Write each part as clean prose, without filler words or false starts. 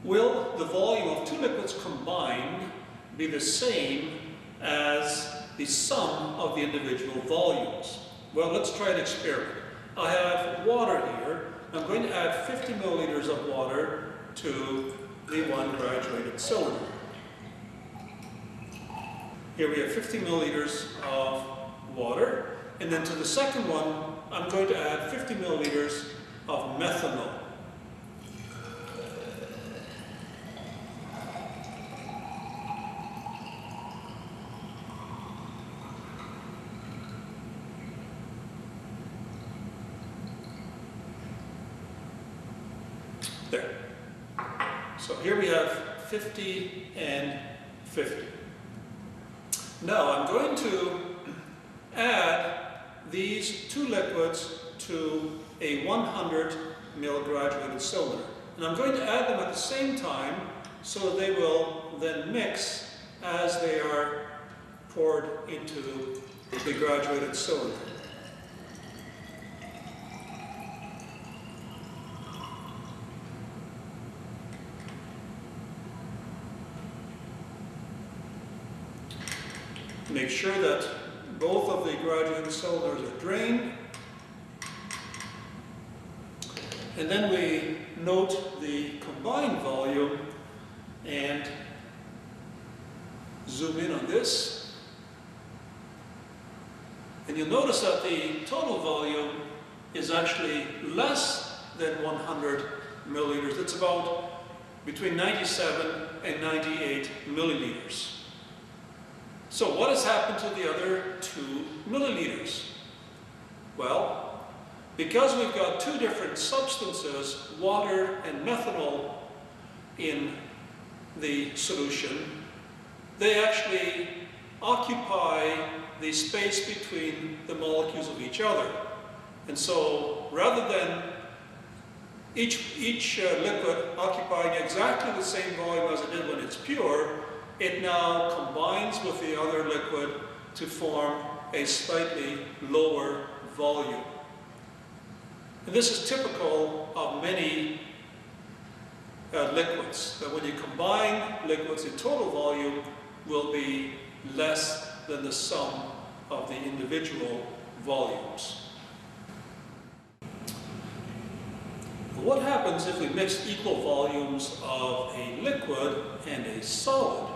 will the volume of two liquids combined be the same as the sum of the individual volumes? Well, let's try an experiment. I have water here. I'm going to add 50 milliliters of water to the one graduated cylinder. Here we have 50 milliliters of water, and then to the second one, I'm going to add 50 milliliters of methanol. There. So here we have 50 and 50. Now I'm going to add these two liquids to a 100 ml graduated cylinder. And I'm going to add them at the same time so they will then mix as they are poured into the graduated cylinder. Make sure that both of the graduated cylinders are drained. And then we note the combined volume and zoom in on this. And you'll notice that the total volume is actually less than 100 milliliters. It's about between 97 and 98 milliliters. So what has happened to the other 2 milliliters? Well, because we've got two different substances, water and methanol, in the solution, they actually occupy the space between the molecules of each other. And so rather than each liquid occupying exactly the same volume as it did when it's pure, it now combines with the other liquid to form a slightly lower volume. And this is typical of many liquids, that when you combine liquids, the total volume will be less than the sum of the individual volumes. What happens if we mix equal volumes of a liquid and a solid?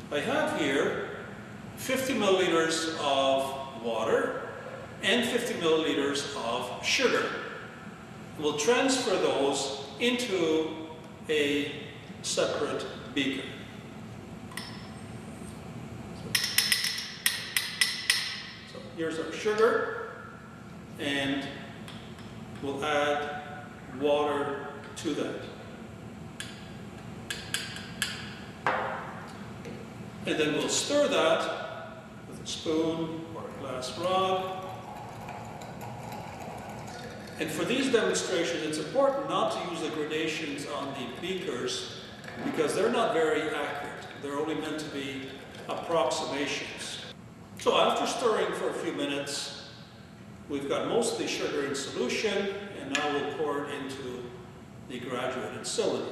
I have here 50 milliliters of water and 50 milliliters of sugar. We'll transfer those into a separate beaker. So here's our sugar, and we'll add water to that. And then we'll stir that with a spoon or a glass rod. And for these demonstrations, it's important not to use the gradations on the beakers because they're not very accurate. They're only meant to be approximations. So after stirring for a few minutes, we've got most of the sugar in solution, and now we'll pour it into the graduated cylinder.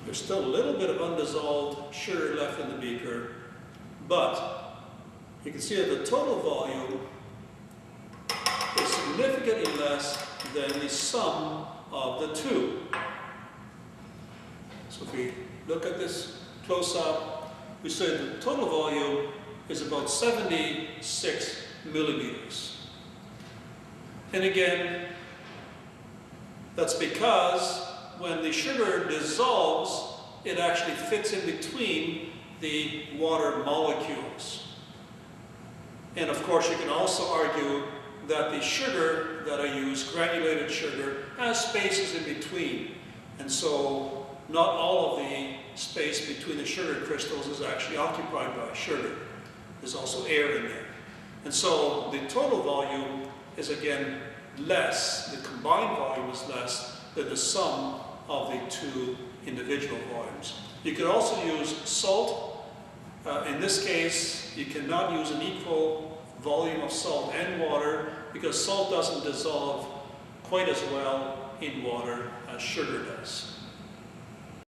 There's still a little bit of undissolved sugar left in the beaker, but you can see that the total volume is significantly less than the sum of the two. So if we look at this close up, we say the total volume is about 76 milliliters. And again, that's because when the sugar dissolves, it actually fits in between the water molecules. And of course, you can also argue that the sugar that I use, granulated sugar, has spaces in between. And so not all of the space between the sugar crystals is actually occupied by sugar. There's also air in there. And so the total volume is again less, the combined volume is less than the sum of the two individual volumes. You could also use salt In this case, you cannot use an equal volume of salt and water because salt doesn't dissolve quite as well in water as sugar does.